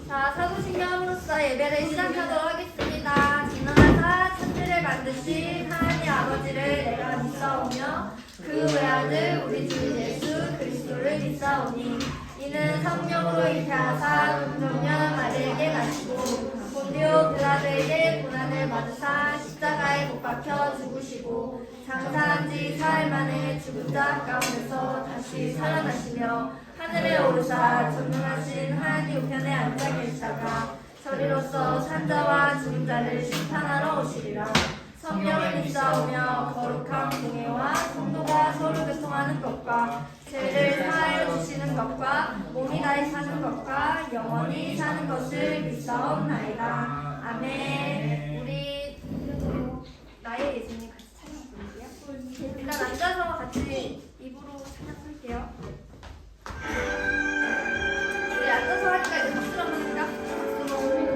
자, 사도신경으로서 예배를 시작하도록 하겠습니다. 진노하사 천지를 만드신 하나님 아버지를 내가 믿사오며 그 외아들 우리 주 예수 그리스도를 믿사오니 이는 성령으로 잉태하사 동정녀 마리에게 나시고 본디오 빌라도에게 고난을 받으사 십자가에 못 박혀 죽으시고 장사한 지 사흘 만에 죽은 자 가운데서 다시 살아나시며 하늘에 오르사 전능하신 하나님 우편에 앉아 계시다가 저리로서 산자와 죽은 자를 심판하러 오시리라. 성령을 믿사오며 거룩한 공예와 성도가 서로 교통하는 것과 죄를 사하여 주시는 것과 몸이 다해 사는 것과 영원히 사는 것을 믿사옵나이다. 아멘. 우리 나의 예수님 같이 찬양 부를게요. 일단 앉아서 같이 입으로 찬양 부를게요. 우리 앉아서 하니까 이제 박수로 한번 할까?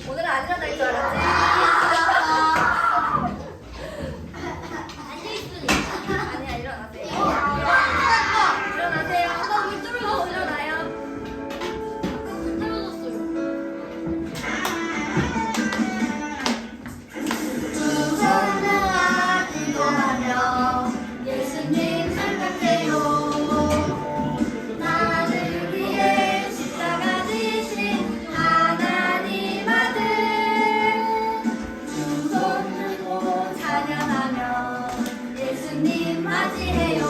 오늘은 안 일어날 줄 알았지? 아니야, 일어나세요. 일어나세요. 한번 문 뚫고 일어나요. 문 뚫어졌어요. 두 손 모아 기도하며 예수님 생각해요. 나를 위해 십자가 지신 하나님 아들 두 손 들고 찬양하며 예수님 맞이해요.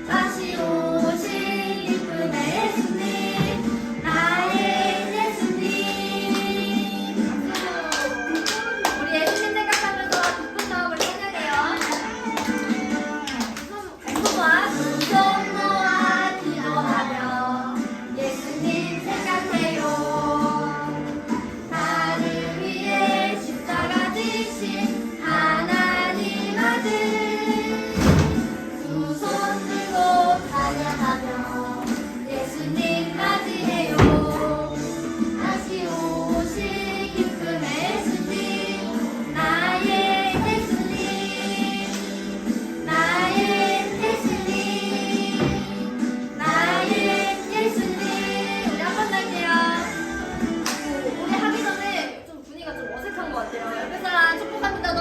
다시 오실 이쁨의 예수님 나의 예수님. 우리 예수님 생각하면서 기쁜 마음을 찬양해요. 두 손 모아 기도하며 예수님 생각해요. 나를 위해 십자가 지신 하나님 아들 두 손 들고 찬양하며 예수님 맞이해요. 다시 오실 기쁨의 예수님 나의 예수님 나의 예수님 나의 예수님. 우리 한 번 더 할게요. 우리 하기 전에 좀 분위기가 좀 어색한 것 같아요. 옆에 사람 축복합니다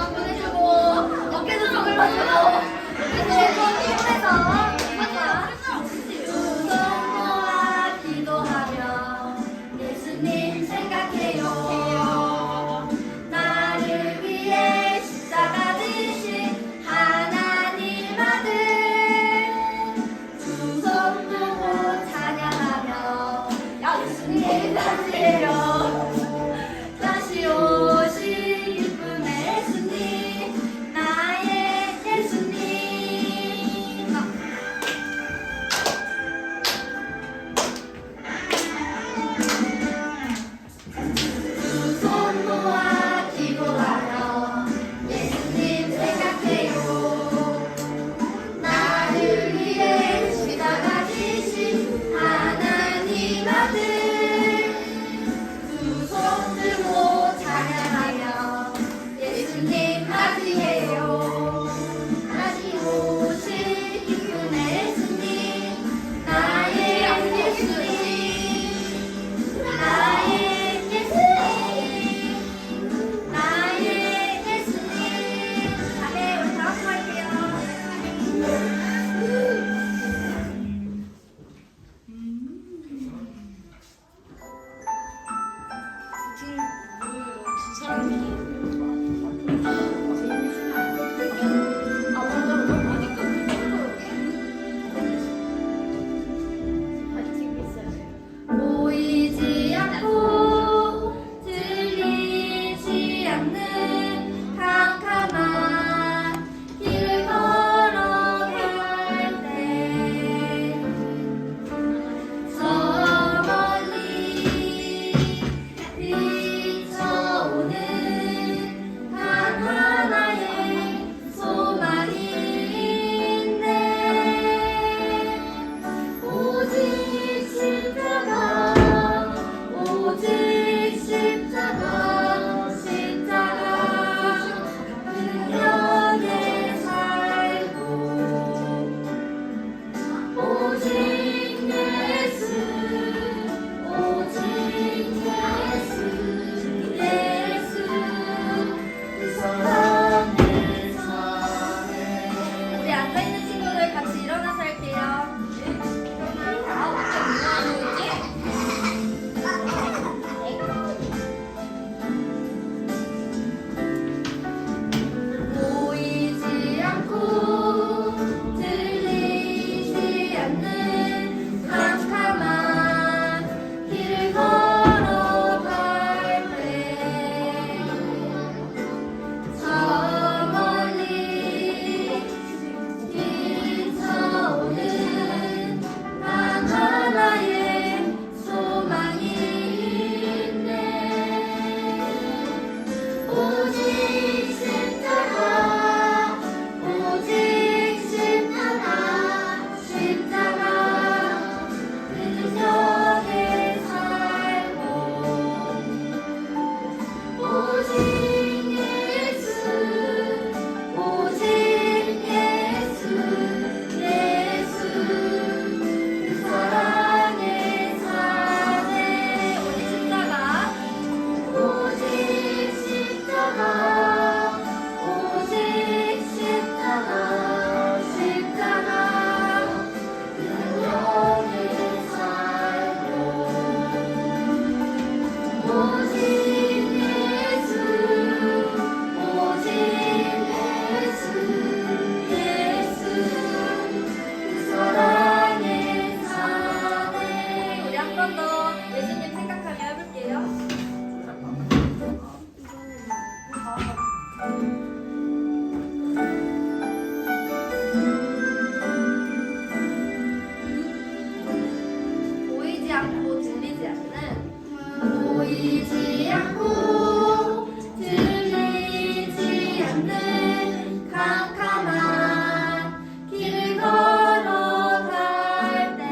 보이지 않고 들리지 않는 보이지 않고 들리지 않는 캄캄한 길을 걸어갈 때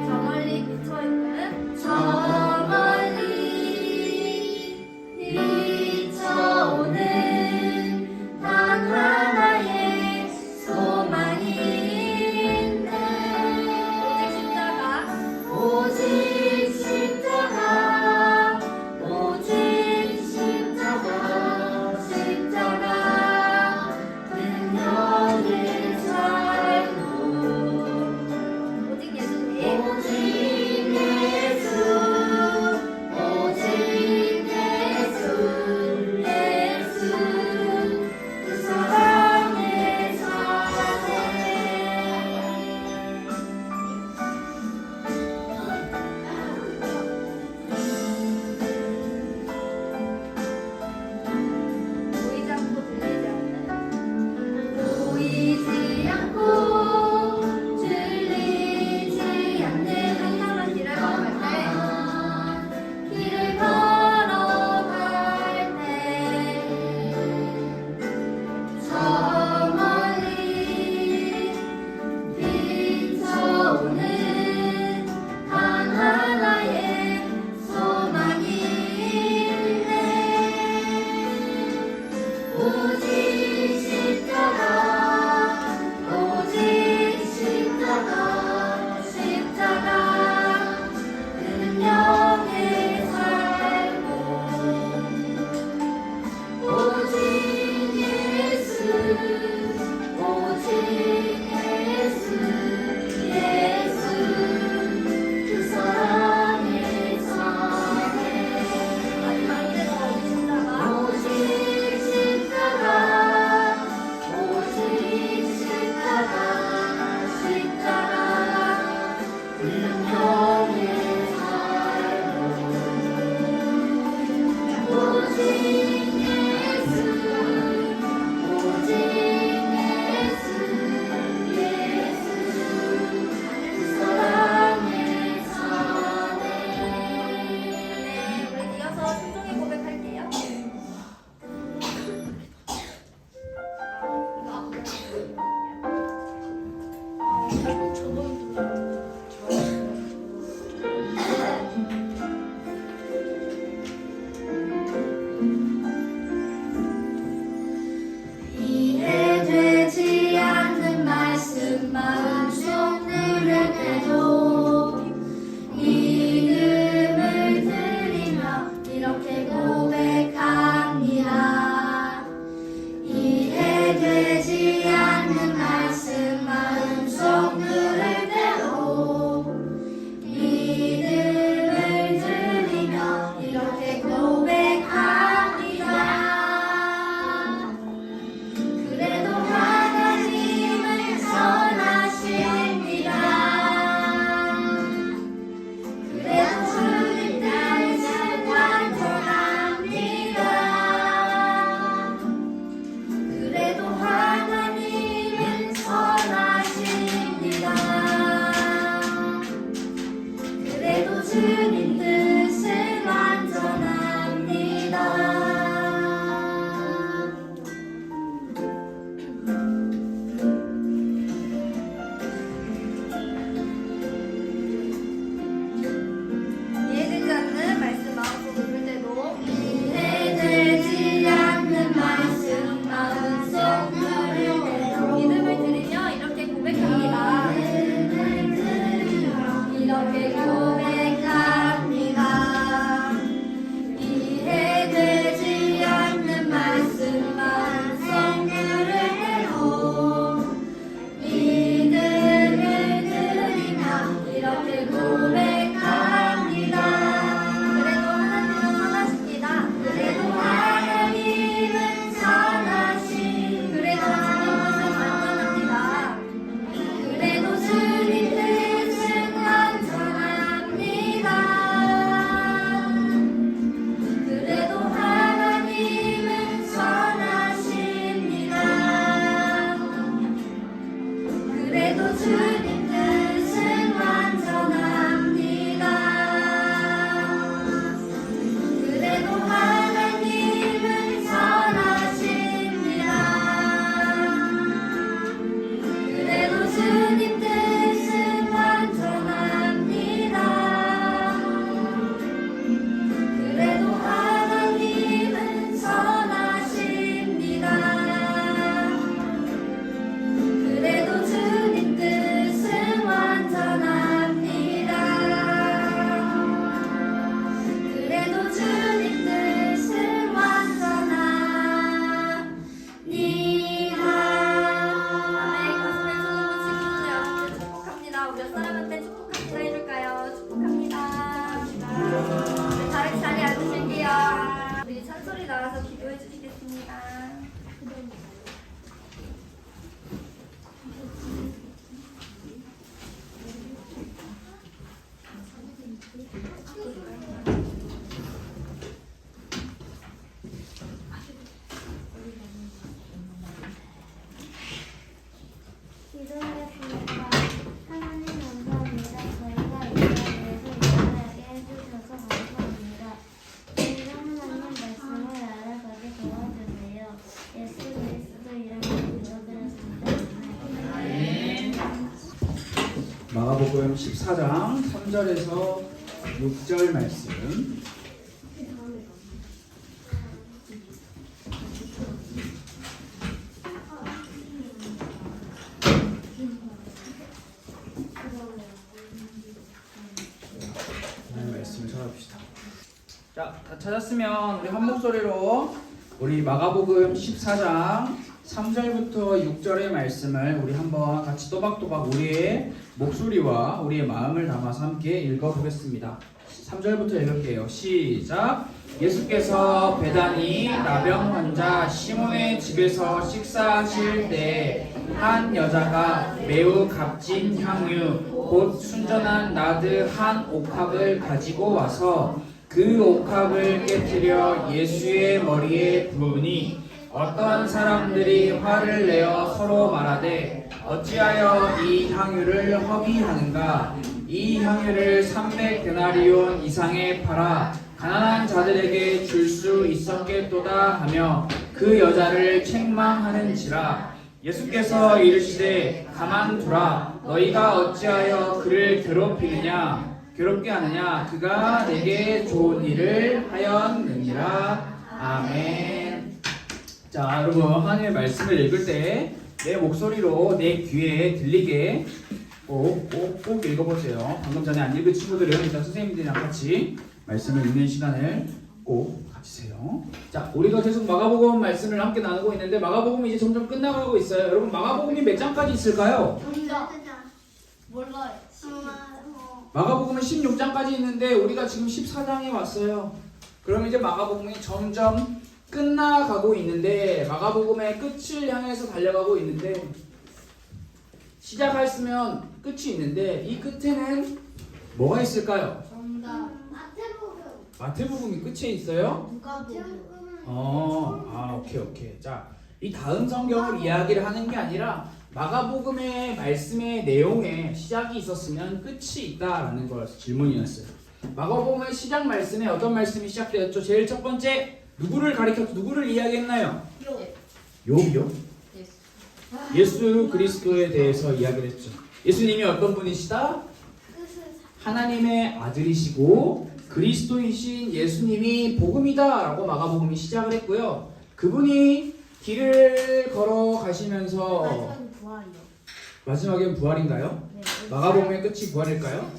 저 멀리 비쳐있는 저 멀리 비쳐오는 마가복음 14장 3절에서 6절 말씀. 말씀을 찾아봅시다. 자, 다 찾았으면 우리 한 목소리로 우리 마가복음 14장 3절부터 6절의 말씀을 우리 한번 같이 또박또박 우리의 목소리와 우리의 마음을 담아서 함께 읽어보겠습니다. 3절부터 읽을게요. 시작! 예수께서 베다니 나병 환자 시몬의 집에서 식사하실 때 한 여자가 매우 값진 향유 곧 순전한 나드 한 옥합을 가지고 와서 그 옥합을 깨뜨려 예수의 머리에 부으니 어떤 사람들이 화를 내어 서로 말하되 어찌하여 이 향유를 허비하는가? 이 향유를 300데나리온 이상에 팔아 가난한 자들에게 줄 수 있었겠도다 하며 그 여자를 책망하는지라. 예수께서 이르시되 가만두라. 너희가 어찌하여 그를 괴롭게 하느냐? 그가 내게 좋은 일을 하였느니라. 아멘. 자, 여러분, 하나님의 말씀을 읽을 때 내 목소리로 내 귀에 들리게 꼭 읽어보세요. 방금 전에 안 읽은 친구들은 일단 선생님들이랑 같이 말씀을 읽는 시간을 꼭 가지세요. 자, 우리가 계속 마가복음 말씀을 함께 나누고 있는데 마가복음이 이제 점점 끝나가고 있어요. 여러분, 마가복음이 몇 장까지 있을까요? 몰라요. 마가복음은 16장까지 있는데 우리가 지금 14장에 왔어요. 그럼 이제 마가복음이 점점 끝나가고 있는데 마가복음의 끝을 향해서 달려가고 있는데 시작했으면 끝이 있는데 이 끝에는 뭐가 있을까요? 정답. 마태복음이 끝에 있어요? 누가복음. 오케이. 자, 이 다음 성경을 이야기를 하는 게 아니라 마가복음의 말씀의 내용에 시작이 있었으면 끝이 있다라는 걸 질문이었어요. 마가복음의 시작 말씀에 어떤 말씀이 시작되었죠? 제일 첫 번째 누구를 이야기했나요? 욥이요? 예수 그리스도에 대해서 이야기를 했죠. 예수님이 어떤 분이시다? 하나님의 아들이시고 그리스도이신 예수님이 복음이다 라고 마가복음이 시작을 했고요. 그분이 길을 걸어가시면서 마지막엔 부활인가요? 네. 마가복음의 끝이 부활일까요?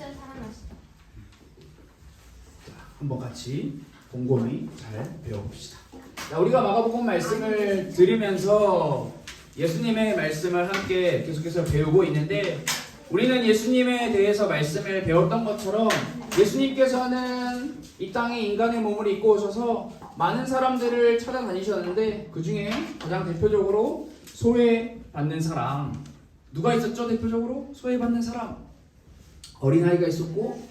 자, 한번 같이 곰곰이 잘 배워봅시다. 자, 우리가 마가복음 말씀을 들으면서 예수님의 말씀을 함께 계속해서 배우고 있는데 우리는 예수님에 대해서 말씀을 배웠던 것처럼 예수님께서는 이 땅에 인간의 몸을 입고 오셔서 많은 사람들을 찾아다니셨는데 그 중에 가장 대표적으로 소외받는 사람 누가 있었죠? 대표적으로 소외받는 사람 어린아이가 있었고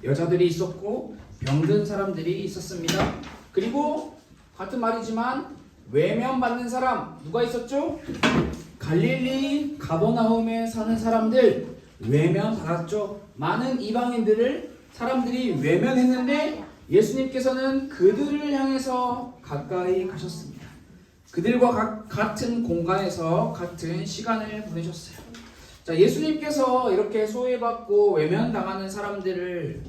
여자들이 있었고 병든 사람들이 있었습니다. 그리고 같은 말이지만 외면받는 사람 누가 있었죠? 갈릴리 가버나움에 사는 사람들 외면받았죠. 많은 이방인들을 사람들이 외면했는데 예수님께서는 그들을 향해서 가까이 가셨습니다. 그들과 같은 공간에서 같은 시간을 보내셨어요. 자, 예수님께서 이렇게 소외받고 외면당하는 사람들을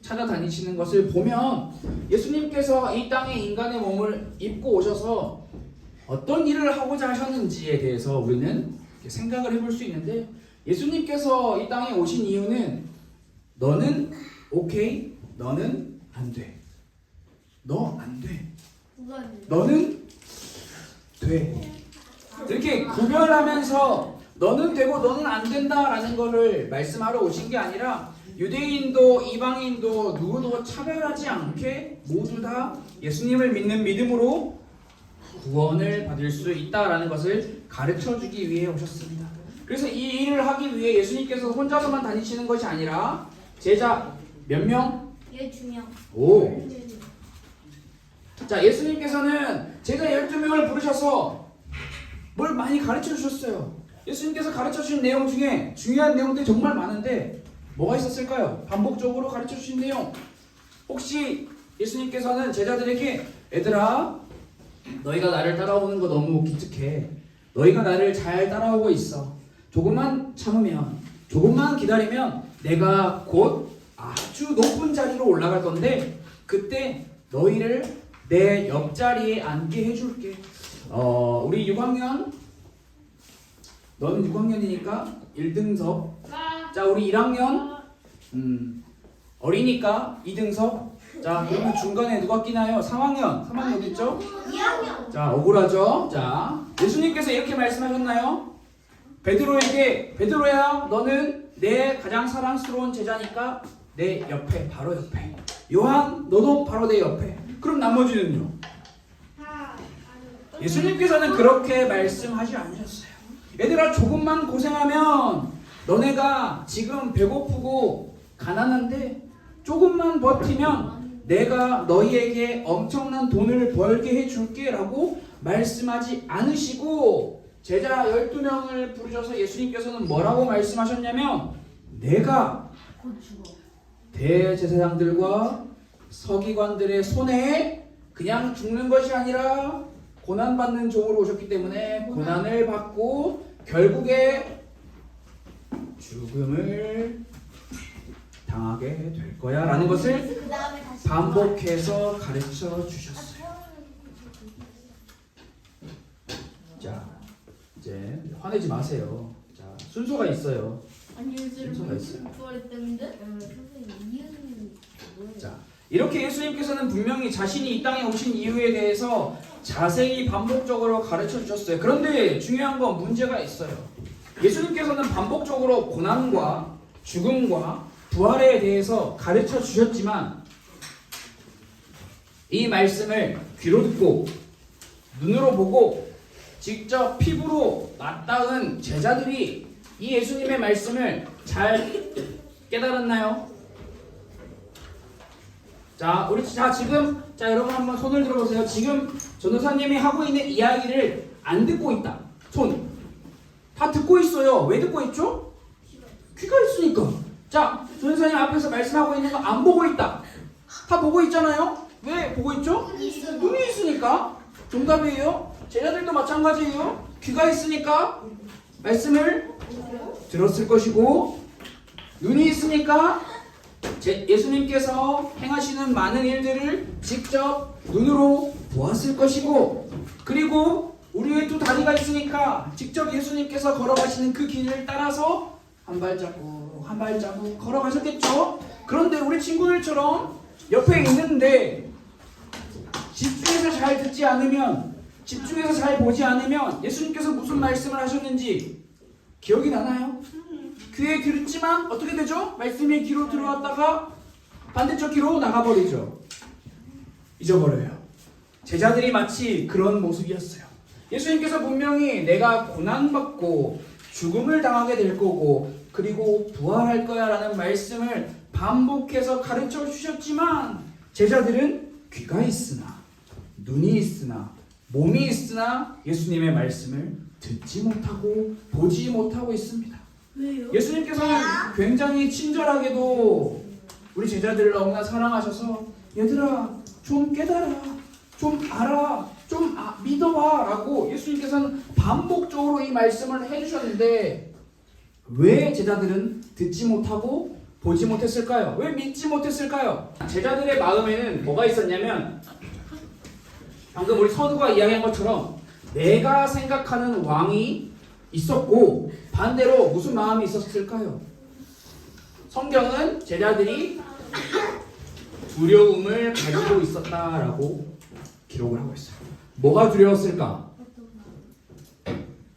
찾아다니시는 것을 보면 예수님께서 이 땅에 인간의 몸을 입고 오셔서 어떤 일을 하고자 하셨는지에 대해서 우리는 생각을 해볼 수 있는데 예수님께서 이 땅에 오신 이유는 너는 오케이, 너는 안 돼. 너 안 돼. 너는 돼. 이렇게 구별하면서 너는 되고 너는 안 된다라는 것을 말씀하러 오신 게 아니라 유대인도 이방인도 누구도 차별하지 않게 모두 다 예수님을 믿는 믿음으로 구원을 받을 수 있다라는 것을 가르쳐주기 위해 오셨습니다. 그래서 이 일을 하기 위해 예수님께서 혼자서만 다니시는 것이 아니라 제자 몇 명? 12명. 오. 자, 예수님께서는 제자 12명을 부르셔서 뭘 많이 가르쳐 주셨어요. 예수님께서 가르쳐 주신 내용 중에 중요한 내용들이 정말 많은데 뭐가 있었을까요? 반복적으로 가르쳐 주신 내용. 혹시 예수님께서는 제자들에게 얘들아 너희가 나를 따라오는 거 너무 기특해. 너희가 나를 잘 따라오고 있어. 조금만 참으면 조금만 기다리면 내가 곧 아주 높은 자리로 올라갈 건데 그때 너희를 내 옆자리에 앉게 해줄게. 우리 6학년, 너는 6학년이니까 1등석. 자, 우리 1학년 어리니까 2등석. 자, 그러면 중간에 누가 끼나요? 3학년 어디 있죠? 2학년. 자, 억울하죠? 자, 예수님께서 이렇게 말씀하셨나요? 베드로에게, 베드로야, 너는 내 가장 사랑스러운 제자니까 내 옆에, 바로 옆에. 요한, 너도 바로 내 옆에. 그럼 나머지는요? 예수님께서는 그렇게 말씀하지 않으셨어요. 얘들아, 조금만 고생하면 너네가 지금 배고프고 가난한데 조금만 버티면 내가 너희에게 엄청난 돈을 벌게 해줄게 라고 말씀하지 않으시고 제자 12명을 부르셔서 예수님께서는 뭐라고 말씀하셨냐면 내가 대제사장들과 서기관들의 손에 그냥 죽는 것이 아니라 고난받는 종으로 오셨기 때문에 고난을 받고 결국에 죽음을 당하게 될 거야 라는 것을 반복해서 가르쳐 주셨어요. 자, 이제 화내지 마세요. 자, 순서가 있어요. 아니 순서가 있어요. 부활했다는데? 선생님 이유는 뭐예요? 자, 이렇게 예수님께서는 분명히 자신이 이 땅에 오신 이유에 대해서 자세히 반복적으로 가르쳐 주셨어요. 그런데 중요한 건 문제가 있어요. 예수님께서는 반복적으로 고난과 죽음과 부활에 대해서 가르쳐 주셨지만 이 말씀을 귀로 듣고 눈으로 보고 직접 피부로 맞닿은 제자들이 이 예수님의 말씀을 잘 깨달았나요? 자, 지금 여러분 한번 손을 들어보세요. 지금 전도사님이 하고 있는 이야기를 안 듣고 있다. 손. 다 듣고 있어요. 왜 듣고 있죠? 귀가 있으니까. 자, 전도사님 앞에서 말씀하고 있는 거 안 보고 있다. 다 보고 있잖아요. 왜 보고 있죠? 눈이 있으니까. 정답이에요. 제자들도 마찬가지예요. 귀가 있으니까 말씀을 들었을 것이고 눈이 있으니까 예수님께서 행하시는 많은 일들을 직접 눈으로 보았을 것이고 그리고 우리의 두 다리가 있으니까 직접 예수님께서 걸어가시는 그 길을 따라서 한 발자국 한 발자국 걸어가셨겠죠. 그런데 우리 친구들처럼 옆에 있는데 집중해서 잘 듣지 않으면 집중해서 잘 보지 않으면 예수님께서 무슨 말씀을 하셨는지 기억이 나나요? 귀에 들었지만 어떻게 되죠? 말씀이 귀로 들어왔다가 반대쪽 귀로 나가버리죠. 잊어버려요. 제자들이 마치 그런 모습이었어요. 예수님께서 분명히 내가 고난받고 죽음을 당하게 될 거고 그리고 부활할 거야 라는 말씀을 반복해서 가르쳐 주셨지만 제자들은 귀가 있으나 눈이 있으나 몸이 있으나 예수님의 말씀을 듣지 못하고 보지 못하고 있습니다. 왜요? 예수님께서는 굉장히 친절하게도 우리 제자들을 너무나 사랑하셔서 얘들아 좀 깨달아 좀 알아 좀 믿어봐 라고 예수님께서는 반복적으로 이 말씀을 해주셨는데 왜 제자들은 듣지 못하고 보지 못했을까요? 왜 믿지 못했을까요? 제자들의 마음에는 뭐가 있었냐면 방금 우리 선우가 이야기한 것처럼 내가 생각하는 왕이 있었고 반대로 무슨 마음이 있었을까요? 성경은 제자들이 두려움을 가지고 있었다라고 기록을 하고 있어요. 뭐가 두려웠을까?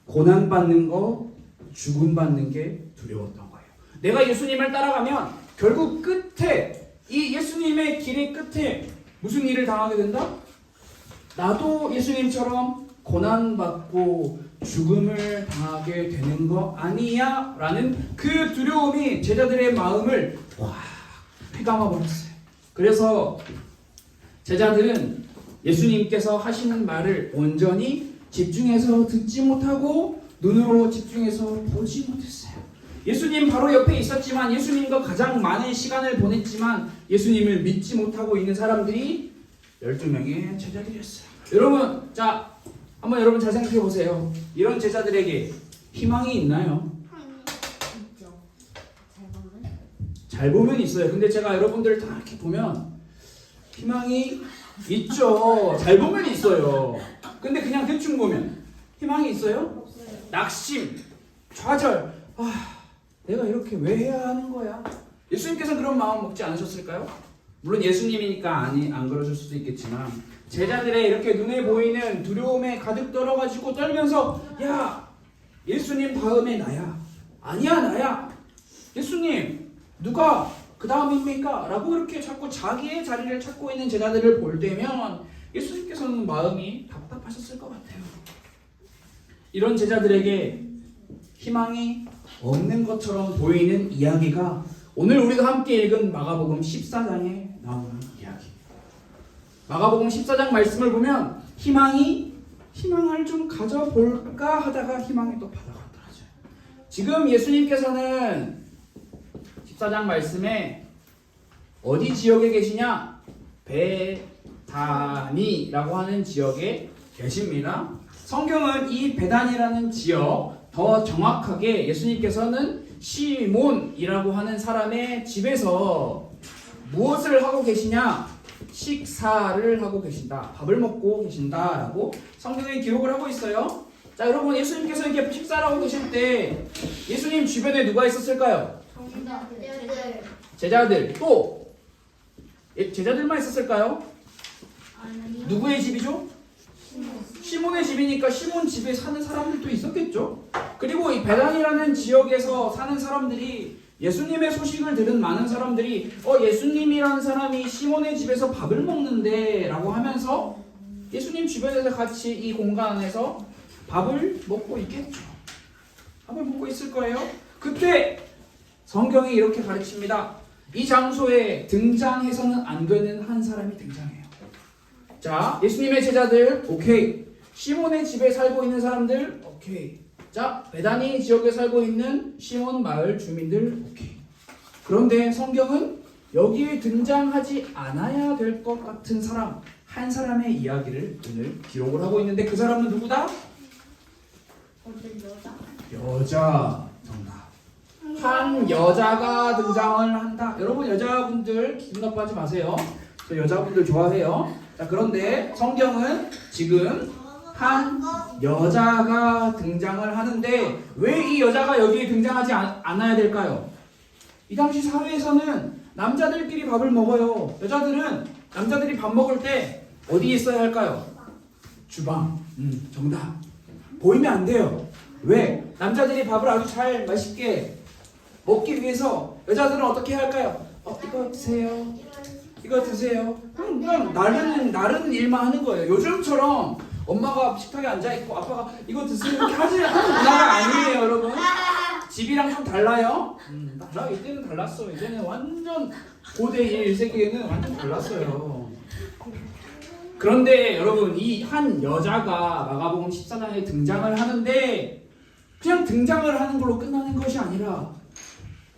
고난받는 거, 죽음받는 게 두려웠던 거예요. 내가 예수님을 따라가면 결국 끝에 이 예수님의 길의 끝에 무슨 일을 당하게 된다? 나도 예수님처럼 고난받고 죽음을 당하게 되는 거 아니야? 라는 그 두려움이 제자들의 마음을 확 휘감아 버렸어요. 그래서 제자들은 예수님께서 하시는 말을 온전히 집중해서 듣지 못하고 눈으로 집중해서 보지 못했어요. 예수님 바로 옆에 있었지만 예수님과 가장 많은 시간을 보냈지만 예수님을 믿지 못하고 있는 사람들이 12명의 제자들이었어요. 여러분, 자, 한번 여러분 잘 생각해 보세요. 이런 제자들에게 희망이 있나요? 있죠. 잘 보면 잘 보면 있어요. 근데 제가 여러분들을 다 이렇게 보면 희망이 있죠. 잘 보면 있어요. 근데 그냥 대충 보면 희망이 있어요? 낙심, 좌절. 내가 이렇게 왜 해야 하는 거야? 예수님께서 그런 마음 먹지 않으셨을까요? 물론 예수님이니까 안 그러실 수도 있겠지만 제자들의 이렇게 눈에 보이는 두려움에 가득 떨어가지고 떨면서 야, 예수님 다음에 나야. 아니야, 나야. 예수님, 누가 그 다음입니까? 라고 이렇게 자꾸 자기의 자리를 찾고 있는 제자들을 볼 때면 예수님께서는 마음이 답답하셨을 것 같아요. 이런 제자들에게 희망이 없는 것처럼 보이는 이야기가 오늘 우리가 함께 읽은 마가복음 14장에 나오는 이야기. 마가복음 14장 말씀을 보면 희망을 좀 가져볼까 하다가 희망이 또 바다가 떨어져요. 지금 예수님께서는 14장 말씀에 어디 지역에 계시냐? 베다니라고 하는 지역에 계십니다. 성경은 이 베다니라는 지역, 더 정확하게 예수님께서는 시몬이라고 하는 사람의 집에서 무엇을 하고 계시냐? 식사를 하고 계신다. 밥을 먹고 계신다라고 성경에 기록을 하고 있어요. 자, 여러분, 예수님께서 이렇게 식사를 하고 계실 때 예수님 주변에 누가 있었을까요? 제자들. 또 제자들만 있었을까요? 누구의 집이죠? 시몬의 집이니까 시몬 집에 사는 사람들도 있었겠죠. 그리고 이 베단이라는 지역에서 사는 사람들이 예수님의 소식을 들은 많은 사람들이 예수님이라는 사람이 시몬의 집에서 밥을 먹는데 라고 하면서 예수님 주변에서 같이 이 공간 안에서 밥을 먹고 있겠죠. 밥을 먹고 있을 거예요. 그때 성경이 이렇게 가르칩니다. 이 장소에 등장해서는 안 되는 한 사람이 등장해요. 자, 예수님의 제자들, 오케이. 시몬의 집에 살고 있는 사람들, 오케이. 자, 베다니 지역에 살고 있는 시몬 마을 주민들, 오케이. 그런데 성경은 여기에 등장하지 않아야 될 것 같은 사람, 한 사람의 이야기를 오늘 기록을 하고 있는데 그 사람은 누구다? 여자. 정답. 한 여자가 등장을 한다. 여러분, 여자분들 기분 나빠하지 마세요. 저 여자분들 좋아해요. 자, 그런데 성경은 지금 한 여자가 등장을 하는데 왜 이 여자가 여기에 등장하지 않아야 될까요? 이 당시 사회에서는 남자들끼리 밥을 먹어요. 여자들은 남자들이 밥 먹을 때 어디에 있어야 할까요? 주방. 정답. 보이면 안 돼요. 왜? 남자들이 밥을 아주 잘 맛있게 먹기 위해서 여자들은 어떻게 할까요? 이거 드세요. 이거 드세요. 그냥 나르는 일만 하는 거예요. 요즘처럼 엄마가 식탁에 앉아있고 아빠가 이거 드세요 이렇게 하는 문화가 아니에요, 여러분. 집이랑 좀 달라요. 이때는 달랐어. 이제는 완전 고대 1세기에는 완전 달랐어요. 그런데 여러분, 이 한 여자가 마가복음 14장에 등장을 하는데 그냥 등장을 하는 걸로 끝나는 것이 아니라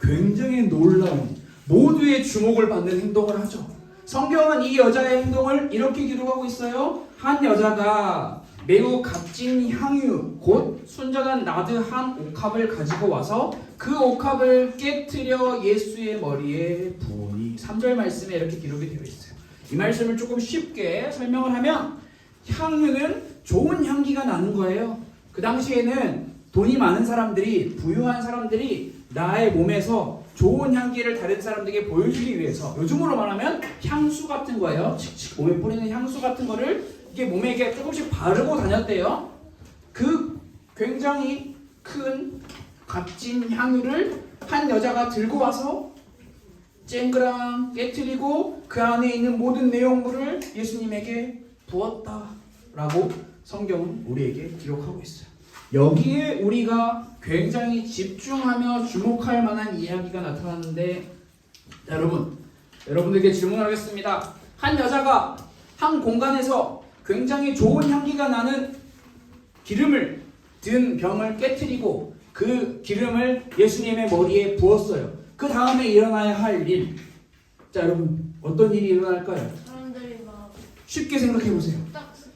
굉장히 놀라운, 모두의 주목을 받는 행동을 하죠. 성경은 이 여자의 행동을 이렇게 기록하고 있어요. 한 여자가 매우 값진 향유, 곧 순전한 나드 한 옥합을 가지고 와서 그 옥합을 깨트려 예수의 머리에 부으니. 3절 말씀에 이렇게 기록이 되어 있어요. 이 말씀을 조금 쉽게 설명을 하면 향유는 좋은 향기가 나는 거예요. 그 당시에는 돈이 많은 사람들이, 부유한 사람들이 나의 몸에서 좋은 향기를 다른 사람들에게 보여주기 위해서, 요즘으로 말하면 향수 같은 거예요. 몸에 뿌리는 향수 같은 거를 이게 몸에 이렇게 조금씩 바르고 다녔대요. 그 굉장히 큰 값진 향유를 한 여자가 들고 와서 쨍그랑 깨트리고 그 안에 있는 모든 내용물을 예수님에게 부었다라고 성경은 우리에게 기록하고 있어요. 여기에 우리가 굉장히 집중하며 주목할 만한 이야기가 나타나는데, 여러분들께 질문을 하겠습니다. 한 여자가 한 공간에서 굉장히 좋은 향기가 나는 기름을 든 병을 깨트리고 그 기름을 예수님의 머리에 부었어요. 그 다음에 일어나야 할 일. 자, 여러분, 어떤 일이 일어날까요? 사람들이 막 쉽게 생각해 보세요.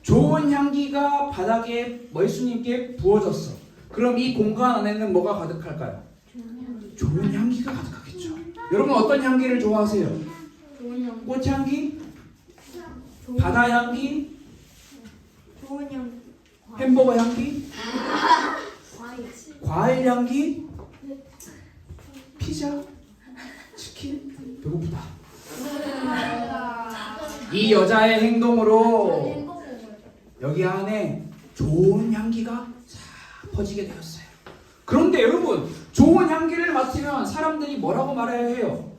좋은 향기가 바닥에 예수님께 부어졌어. 그럼 이 공간 안에는 뭐가 가득할까요? 좋은 향기가 가득하겠죠. 여러분 어떤 향기를 좋아하세요? 좋은 형. 꽃향기? 바다 향기? 좋은 형. 햄버거 향기? 과일. 과일 향기? 피자? 치킨? 배고프다. 이 여자의 행동으로 여기 안에 좋은 향기가 싹 퍼지게 되었어요. 그런데 여러분, 좋은 향기를 맡으면 사람들이 뭐라고 말해야 해요?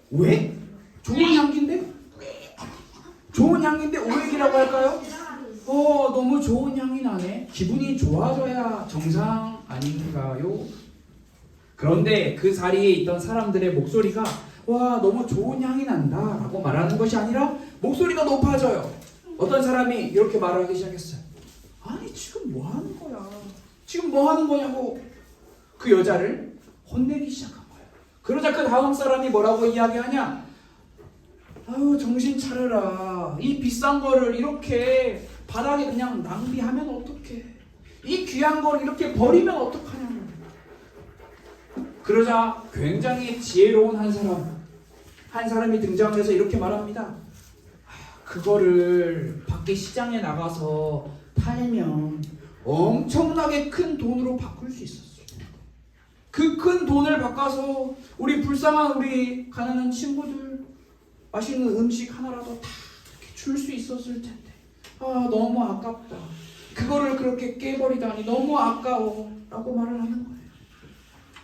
왜? 좋은 향기인데? 좋은 향기인데 오액이라고 할까요? 너무 좋은 향이 나네. 기분이 좋아져야 정상 아닌가요? 그런데 그 자리에 있던 사람들의 목소리가 와, 너무 좋은 향이 난다 라고 말하는 것이 아니라 목소리가 높아져요. 어떤 사람이 이렇게 말을 하기 시작했어요. 아니, 지금 뭐 하는 거야? 지금 뭐 하는 거냐고 그 여자를 혼내기 시작한 거예요. 그러자 그 다음 사람이 뭐라고 이야기하냐? 아유, 정신 차려라. 이 비싼 거를 이렇게 바닥에 그냥 낭비하면 어떡해? 이 귀한 걸 이렇게 버리면 어떡하냐고. 그러자 굉장히 지혜로운 한 사람이 등장해서 이렇게 말합니다. 그거를 밖에 시장에 나가서 팔면 엄청나게 큰 돈으로 바꿀 수 있었어요. 그 큰 돈을 바꿔서 우리 불쌍한 우리 가난한 친구들 맛있는 음식 하나라도 다 줄 수 있었을 텐데. 너무 아깝다. 그거를 그렇게 깨버리다니 너무 아까워 라고 말을 하는 거예요.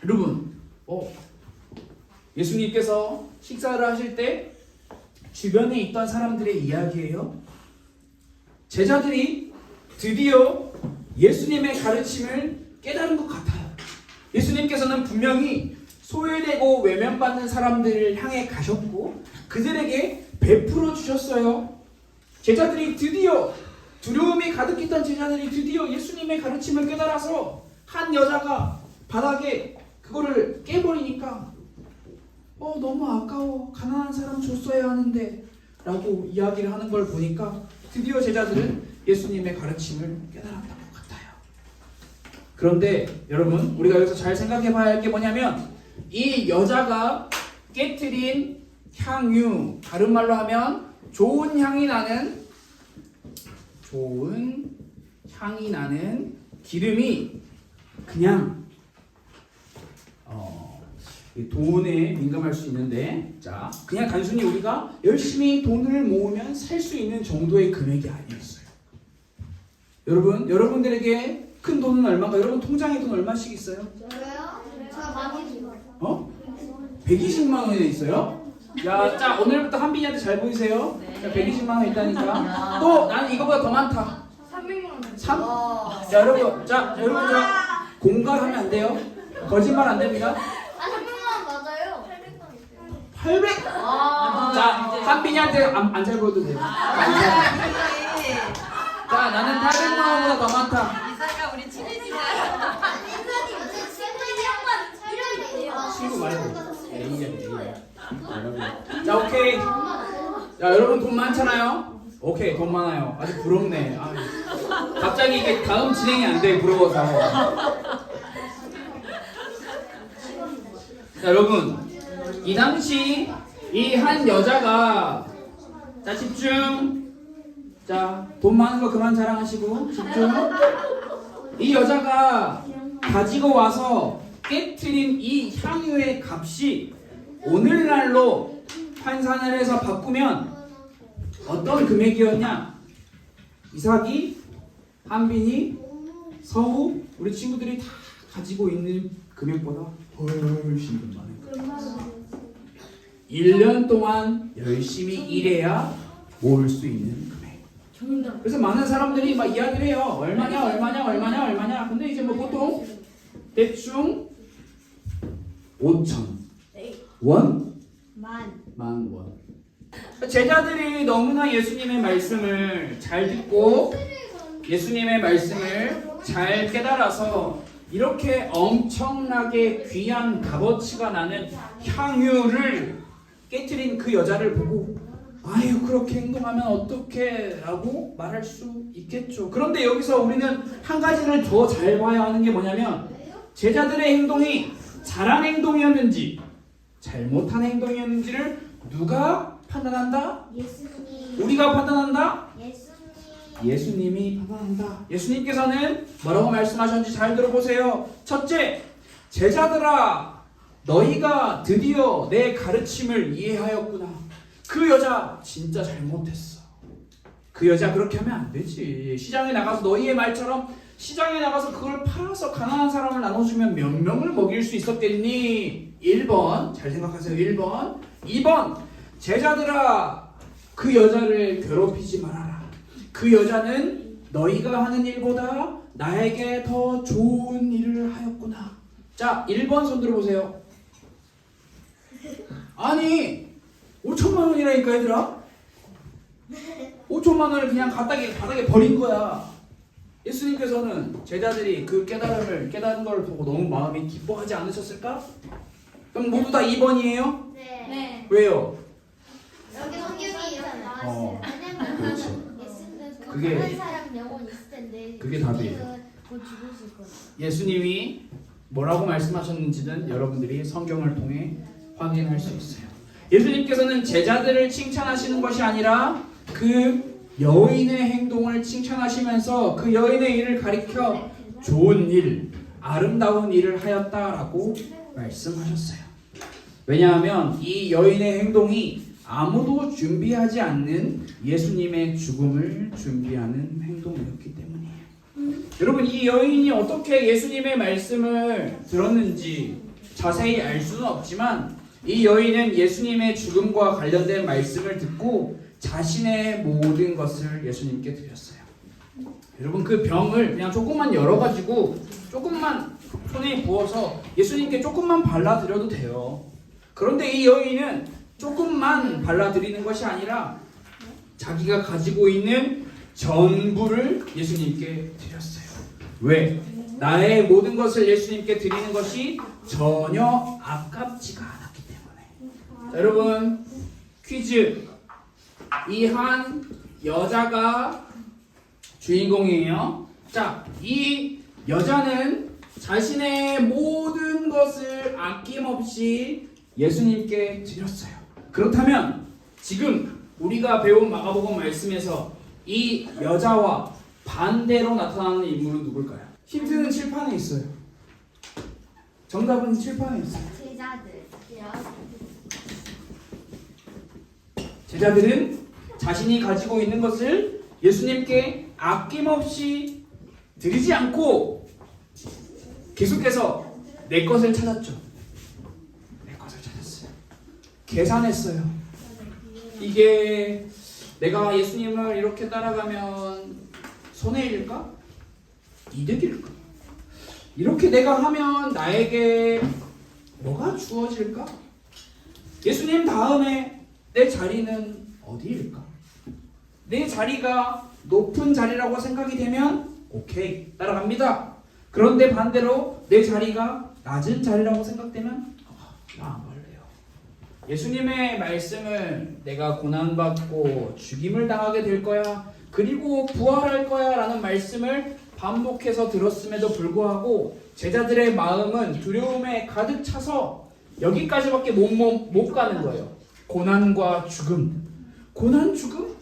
여러분, 예수님께서 식사를 하실 때 주변에 있던 사람들의 이야기예요. 제자들이 드디어 예수님의 가르침을 깨달은 것 같아요. 예수님께서는 분명히 소외되고 외면받는 사람들을 향해 가셨고 그들에게 베풀어 주셨어요. 제자들이 드디어, 두려움이 가득했던 제자들이 드디어 예수님의 가르침을 깨달아서 한 여자가 바닥에 그거를 깨버리니까 너무 아까워. 가난한 사람 줬어야 하는데 라고 이야기를 하는 걸 보니까 드디어 제자들은 예수님의 가르침을 깨달았던 것 같아요. 그런데 여러분, 우리가 여기서 잘 생각해 봐야 할 게 뭐냐면 이 여자가 깨트린 향유, 다른 말로 하면 좋은 향이 나는 기름이 그냥 돈에 민감할 수 있는데, 자, 그냥 단순히 우리가 열심히 돈을 모으면 살 수 있는 정도의 금액이 아니었어요. 여러분들에게 큰 돈은 얼마인가? 여러분 통장에 돈 얼마씩 있어요? 저요? 저 많이 줘요. 120만 원이나 있어요? 야, 자, 오늘부터 한빈이한테 잘 보이세요? 자, 120만 원 있다니까. 또 나는 이거보다 더 많다. 300만 원. 3? 자, 여러분, 공갈하면 안 돼요. 거짓말 안 됩니다. 300만 원 맞아요. 800만 원 있어요. 800? 자, 한빈이한테 안 잘 보여도 돼요. 자, 나는 800만 원보다 더 많다. 이사가 우리 친해지자. 친구 말고 자, 오케이. 자, 여러분 돈 많잖아요? 오케이, 돈 많아요. 아주 부럽네. 갑자기 이게 다음 진행이 안 돼, 부러워서. 자, 여러분, 이 당시 이 한 여자가, 자, 집중. 자, 돈 많은 거 그만 자랑하시고 집중. 이 여자가 가지고 와서 깨트린 이 향유의 값이 오늘날로 환산을 해서 바꾸면 어떤 금액이었냐? 이삭이, 한빈이, 서우, 우리 친구들이 다 가지고 있는 금액보다 훨씬 많아요. 1년 동안 열심히 일해야 모을 수 있는 금액. 그래서 많은 사람들이 막 이야기를 해요. 얼마냐. 근데 이제 뭐 보통 대충 5천 원? 만 원. 제자들이 너무나 예수님의 말씀을 잘 듣고 예수님의 말씀을 잘 깨달아서 이렇게 엄청나게 귀한 값어치가 나는 향유를 깨트린 그 여자를 보고 아유, 그렇게 행동하면 어떡해 라고 말할 수 있겠죠. 그런데 여기서 우리는 한 가지를 더 잘 봐야 하는 게 뭐냐면 제자들의 행동이 잘한 행동이었는지 잘못한 행동이었는지를 누가 판단한다? 예수님. 우리가 판단한다? 예수님. 예수님이 판단한다. 예수님께서는 뭐라고 말씀하셨는지 잘 들어보세요. 첫째, 제자들아, 너희가 드디어 내 가르침을 이해하였구나. 그 여자 진짜 잘못했어. 그 여자 그렇게 하면 안 되지. 시장에 나가서 너희의 말처럼 시장에 나가서 그걸 팔아서 가난한 사람을 나눠주면 몇 명을 먹일 수 있었겠니? 1번 잘 생각하세요. 1번 2번 제자들아, 그 여자를 괴롭히지 말아라. 그 여자는 너희가 하는 일보다 나에게 더 좋은 일을 하였구나. 자, 1번 손 들어보세요. 아니 5천만 원이라니까 얘들아. 5천만 원을 그냥 바닥에 버린 거야. 예수님께서는 제자들이 그 깨달은 걸 보고 너무 마음이 기뻐하지 않으셨을까? 그럼 모두 다 2번이에요? 네. 네. 왜요? 여기 성경이 이렇게 나와 어. 있어요. 왜냐면 그렇지. 예수님은 그게- 강한 사람 영혼 있을 텐데 그게 답이에요. 예수님은 곧 죽으실 거예요. 예수님이 뭐라고 말씀하셨는지는 여러분들이 성경을 통해 확인할 수 있어요. 예수님께서는 제자들을 칭찬하시는 것이 아니라 그 여인의 행동을 칭찬하시면서 그 여인의 일을 가리켜 좋은 일, 아름다운 일을 하였다라고 말씀하셨어요. 왜냐하면 이 여인의 행동이 아무도 준비하지 않는 예수님의 죽음을 준비하는 행동이었기 때문이에요. 여러분, 이 여인이 어떻게 예수님의 말씀을 들었는지 자세히 알 수는 없지만 이 여인은 예수님의 죽음과 관련된 말씀을 듣고 자신의 모든 것을 예수님께 드렸어요. 여러분, 그 병을 그냥 조금만 열어가지고 조금만 손에 부어서 예수님께 조금만 발라드려도 돼요. 그런데 이 여인은 조금만 발라드리는 것이 아니라 자기가 가지고 있는 전부를 예수님께 드렸어요. 왜? 나의 모든 것을 예수님께 드리는 것이 전혀 아깝지가 않았기 때문에. 자, 여러분, 퀴즈. 이 한 여자가 주인공이에요. 자, 이 여자는 자신의 모든 것을 아낌없이 예수님께 드렸어요. 그렇다면 지금 우리가 배운 마가복음 말씀에서 이 여자와 반대로 나타나는 인물은 누굴까요? 힌트는 칠판에 있어요. 정답은 칠판에 있어요. 제자들. 제자들은 자신이 가지고 있는 것을 예수님께 아낌없이 드리지 않고 계속해서 내 것을 찾았죠. 내 것을 찾았어요. 계산했어요. 이게 내가 예수님을 이렇게 따라가면 손해일까? 이득일까? 이렇게 내가 하면 나에게 뭐가 주어질까? 예수님 다음에 내 자리는 어디일까? 내 자리가 높은 자리라고 생각이 되면 오케이, 따라갑니다. 그런데 반대로 내 자리가 낮은 자리라고 생각되면 나 안 갈래요. 예수님의 말씀을 내가 고난받고 죽임을 당하게 될 거야, 그리고 부활할 거야 라는 말씀을 반복해서 들었음에도 불구하고 제자들의 마음은 두려움에 가득 차서 여기까지밖에 못 가는 거예요. 고난과 죽음. 고난 죽음?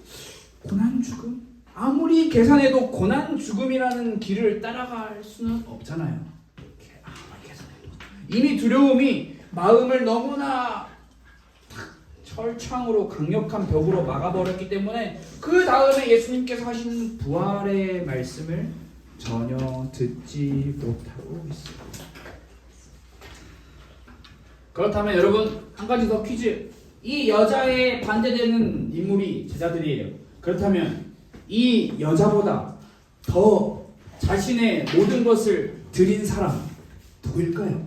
고난 죽음? 아무리 계산해도 고난 죽음이라는 길을 따라갈 수는 없잖아요. 아무리 계산해도. 이미 두려움이 마음을 너무나 철창으로 강력한 벽으로 막아버렸기 때문에 그 다음에 예수님께서 하시는 부활의 말씀을 전혀 듣지 못하고 있습니다. 그렇다면 여러분, 한 가지 더 퀴즈. 이 여자에 반대되는 인물이 제자들이에요. 그렇다면 이 여자보다 더 자신의 모든 것을 드린 사람 누구일까요?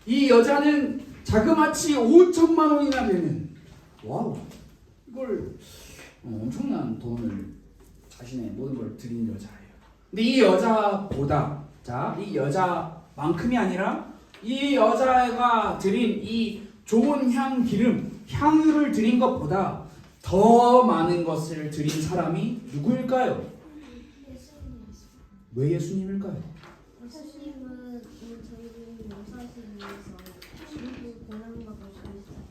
이 여자는 자그마치 5천만 원이나 되는, 와우, 이걸 엄청난 돈을 자신의 모든 걸 드린 여자예요. 근데 이 여자보다, 자, 이 여자만큼이 아니라 이 여자가 드린 이 좋은 향유를 드린 것보다 더 많은 것을 드린 사람이 누구일까요? 예수님. 왜 예수님일까요? 예수님은 저희를 용서하시고 위해서 지구 고난과 고생했어요.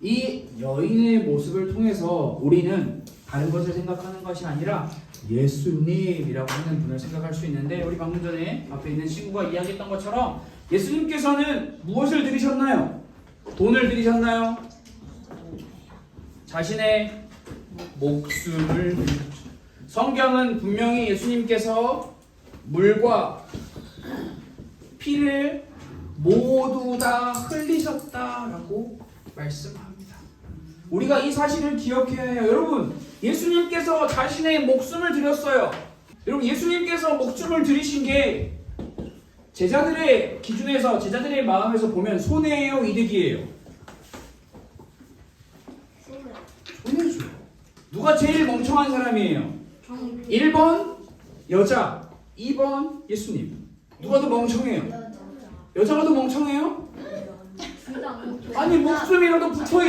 이 여인의 모습을 통해서 우리는 다른 것을 생각하는 것이 아니라 예수님이라고 하는 분을 생각할 수 있는데, 우리 방금 전에 앞에 있는 친구가 이야기했던 것처럼 예수님께서는 무엇을 드리셨나요? 돈을 드리셨나요? 자신의 목숨을 드리셨죠. 성경은 분명히 예수님께서 물과 피를 모두 다 흘리셨다라고 말씀합니다. 우리가 이 사실을 기억해야 해요. 여러분, 예수님께서 자신의 목숨을 드렸어요. 여러분, 예수님께서 목숨을 드리신 게 제자들의 기준에서, 제자들의 마음에서 보면 손해예요, 이득이에요? 손해죠. 누가 제일 멍청한 사람이에요? 1번 여자, 2번 예수님. 누가 더 멍청해요? 여자가 더 멍청해요? 아니, 목숨이라도 붙어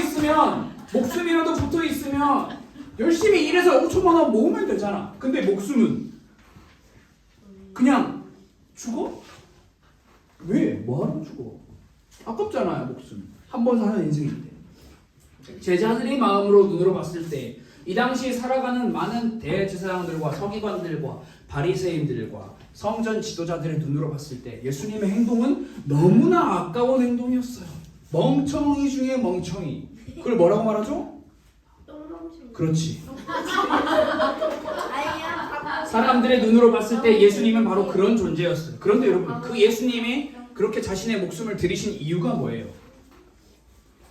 있으면 열심히 일해서 5천만 원 모으면 되잖아. 근데 목숨은 그냥 죽어? 왜? 뭐하러 죽어? 아깝잖아요, 목숨. 한 번 사는 인생인데. 제자들의 마음으로 눈으로 봤을 때 이 당시 살아가는 많은 대제사장들과 서기관들과 바리새인들과 성전 지도자들의 눈으로 봤을 때 예수님의 행동은 너무나 아까운 행동이었어요. 멍청이 중에 멍청이. 그걸 뭐라고 말하죠? 그렇지. 사람들의 눈으로 봤을 때 예수님은 바로 그런 존재였어요. 그런데 여러분, 그 예수님이 그렇게 자신의 목숨을 들이신 이유가 뭐예요?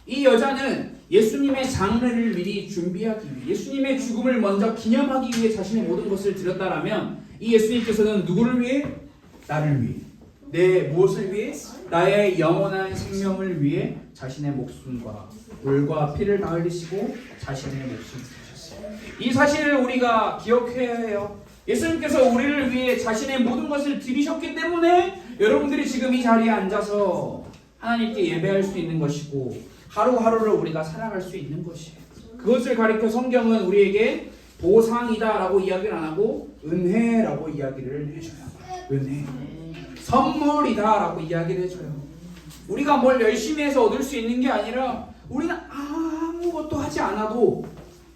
이 여자는 예수님의 장례를 미리 준비하기 위해, 예수님의 죽음을 먼저 기념하기 위해 자신의 모든 것을 드렸다라면, 이 예수님께서는 누구를 위해? 나를 위해. 내 무엇을 위해? 나의 영원한 생명을 위해 자신의 목숨과 물과 피를 다 흘리시고 자신의 목숨을 드리셨어요. 이 사실을 우리가 기억해야 해요. 예수님께서 우리를 위해 자신의 모든 것을 드리셨기 때문에 여러분들이 지금 이 자리에 앉아서 하나님께 예배할 수 있는 것이고 하루하루를 우리가 살아갈 수 있는 것이에요. 그것을 가리켜 성경은 우리에게 보상이다라고 이야기를 안 하고 은혜라고 이야기를 해줘요. 은혜, 선물이다라고 이야기를 해줘요. 우리가 뭘 열심히 해서 얻을 수 있는 게 아니라 우리는 아무것도 하지 않아도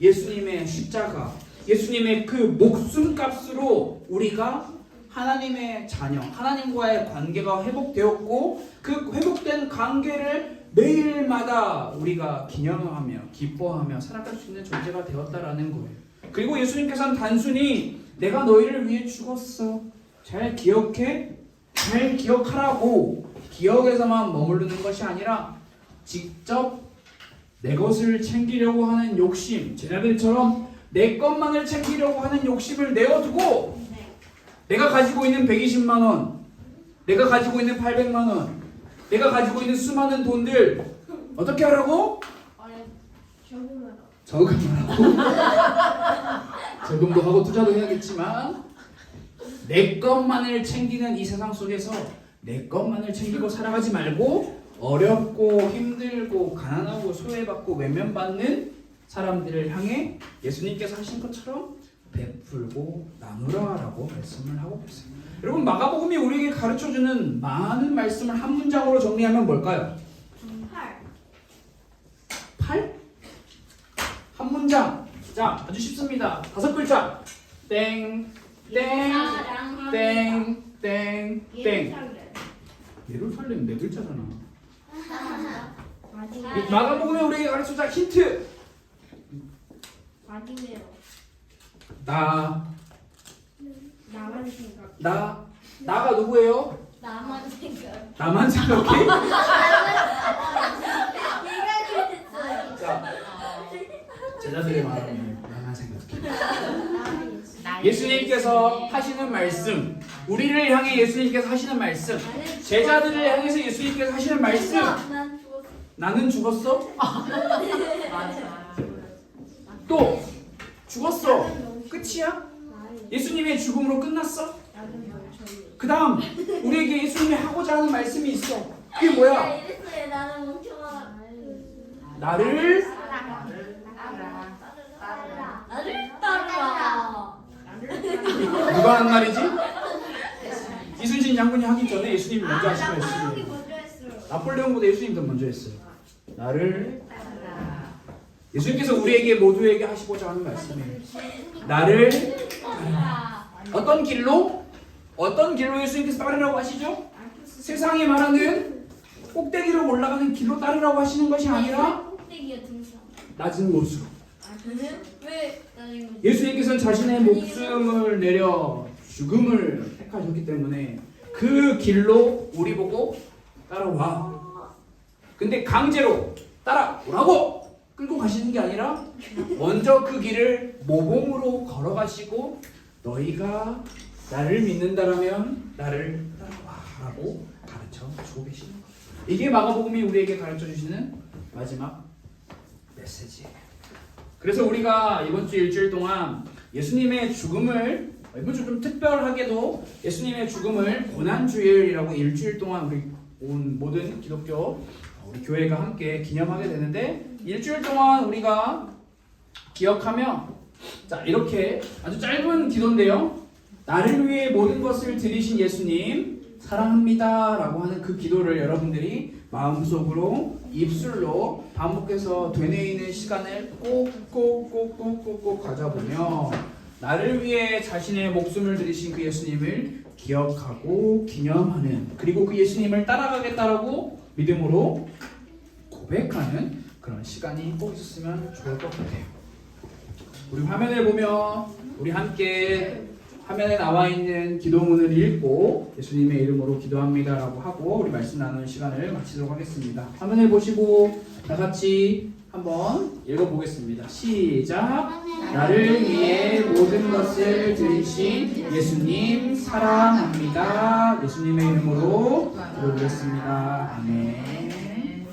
예수님의 십자가, 예수님의 그 목숨값으로 우리가 하나님의 자녀, 하나님과의 관계가 회복되었고, 그 회복된 관계를 매일마다 우리가 기념하며 기뻐하며 살아갈 수 있는 존재가 되었다라는 거예요. 그리고 예수님께서는 단순히 내가 너희를 위해 죽었어, 잘 기억해, 잘 기억하라고 기억에서만 머무르는 것이 아니라 직접 내 것을 챙기려고 하는 욕심, 제자들처럼 내 것만을 챙기려고 하는 욕심을 내어두고 내가 가지고 있는 120만 원, 내가 가지고 있는 800만 원, 내가 가지고 있는 수많은 돈들 어떻게 하라고? 적응하라고. 적응도 하고 투자도 해야겠지만 내 것만을 챙기는 이 세상 속에서 내 것만을 챙기고 살아가지 말고 어렵고 힘들고 가난하고 소외받고 외면받는 사람들을 향해 예수님께서 하신 것처럼 베풀고 나누라라고 말씀을 하고 계세요. 여러분, 마가복음이 우리에게 가르쳐주는 많은 말씀을 한 문장으로 정리하면 뭘까요? 8? 한 문장. 자, 아주 쉽습니다. 5글자. 땡, 땡, 땡, 땡, 땡. 예루살렘 4글자잖아. 마가복음이 우리에게 가르쳐주는 힌트. 나만 생각. 나가 누구예요? 나만 생각. 나만 생각해? 자, 제자들의 마음이 나만 생각해. 예수님께서 하시는 말씀, 우리를 향해 예수님께서 하시는 말씀, 제자들을 향해서 예수님께서 하시는 말씀. 나는 죽었어? 또 죽었어. 끝이야? 예수님의 죽음으로 끝났어? 그 다음 우리에게 예수님이 하고자 하는 말씀이 있어. 그게 뭐야? 나를 따르라. 누가 하는 말이지? 이순신 장군이 하기 전에 예수님이 먼저 하신 나폴레옹이 말씀이에요. 먼저 했어요. 나폴레옹보다 예수님이 더 먼저 했어요. 나를 예수님께서 우리에게 모두에게 하시고자 하는 말씀이에요. 나를 어떤 길로? 어떤 길로 예수님께서 따르라고 하시죠? 세상이 말하는 꼭대기로 올라가는 길로 따르라고 하시는 것이 아니라 꼭대기가 등산. 낮은 곳으로. 왜 나중에 예수님께서는 자신의 목숨을 내려 죽음을 택하셨기 때문에 그 길로 우리 보고 따라와. 근데 강제로 따라오라고 끌고 가시는 게 아니라 먼저 그 길을 모범으로 걸어가시고 너희가 나를 믿는다라면 나를 따라와라고 가르쳐 주고 계시는 거예요. 이게 마가복음이 우리에게 가르쳐 주시는 마지막 메시지예요. 그래서 우리가 이번 주 일주일 동안 예수님의 죽음을 이번 주 좀 특별하게도 예수님의 죽음을 고난주일이라고 일주일 동안 우리 온 모든 기독교 우리 교회가 함께 기념하게 되는데 일주일 동안 우리가 기억하며 자 이렇게 아주 짧은 기도인데요. 나를 위해 모든 것을 드리신 예수님 사랑합니다 라고 하는 그 기도를 여러분들이 마음속으로 입술로 반복해서 되뇌이는 시간을 꼭꼭꼭꼭꼭꼭 가져보며 나를 위해 자신의 목숨을 드리신 그 예수님을 기억하고 기념하는 그리고 그 예수님을 따라가겠다라고 믿음으로 고백하는 그런 시간이 꼭 있었으면 좋을 것 같아요. 우리 화면을 보며 우리 함께 화면에 나와 있는 기도문을 읽고 예수님의 이름으로 기도합니다라고 하고 우리 말씀 나누는 시간을 마치도록 하겠습니다. 화면을 보시고 다 같이 한번 읽어보겠습니다. 시작. 나를 위해 모든 것을 드리신 예수님 사랑합니다. 예수님의 이름으로 기도드렸습니다. 아멘.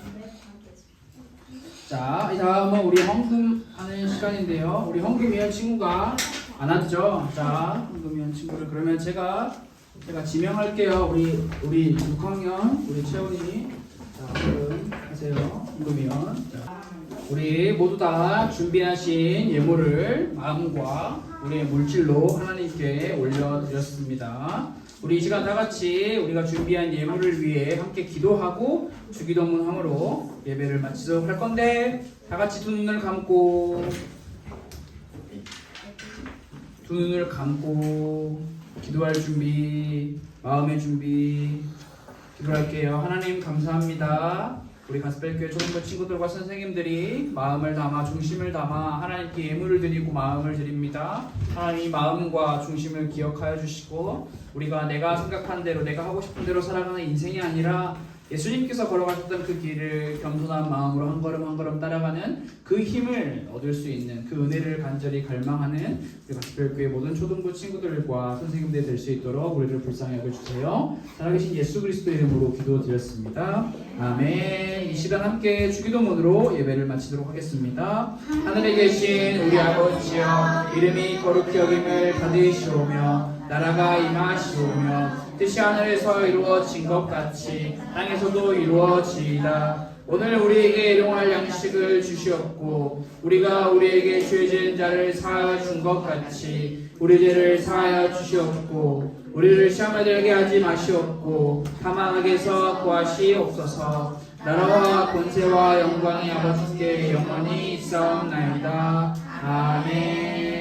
자, 이 다음은 우리 헌금하는 시간인데요. 우리 헌금이한 친구가 안 왔죠? 자, 헌금이한 친구를 그러면 제가 지명할게요. 우리 6학년 우리 채원이 자, 헌금 하세요. 헌금이연. 우리 모두 다 준비하신 예물을 마음과 우리의 물질로 하나님께 올려드렸습니다. 우리 이 시간 다 같이 우리가 준비한 예물을 위해 함께 기도하고 주기도문 함으로 예배를 마치도록 할 건데 다 같이 두 눈을 감고 기도할 준비, 마음의 준비 기도할게요. 하나님 감사합니다. 우리 가스펠교회 초등부 친구들과 선생님들이 마음을 담아 중심을 담아 하나님께 예물을 드리고 마음을 드립니다. 하나님 마음과 중심을 기억하여 주시고 우리가 내가 생각한 대로 내가 하고 싶은 대로 살아가는 인생이 아니라 예수님께서 걸어가셨던 그 길을 겸손한 마음으로 한 걸음 한 걸음 따라가는 그 힘을 얻을 수 있는 그 은혜를 간절히 갈망하는 우리 가스펠교회 모든 초등부 친구들과 선생님들이 될 수 있도록 우리를 불쌍히 여겨주세요. 살아계신 예수 그리스도 이름으로 기도드렸습니다. 아멘. 이 시간 함께 주기도문으로 예배를 마치도록 하겠습니다. 하늘에 계신 우리 아버지여 이름이 거룩히 여김을 받으시오며 나라가 임하시오며 뜻이 하늘에서 이루어진 것 같이 땅에서도 이루어지이다. 오늘 우리에게 일용할 양식을 주시옵고 우리가 우리에게 죄 지은 자를 사하여 준 것 같이 우리 죄를 사하여 주시옵고 우리를 시험에 들게 하지 마시옵고 다만 악에서 구하시옵소서. 나라와 권세와 영광이 아버지께 영원히 있사옵나이다. 아멘.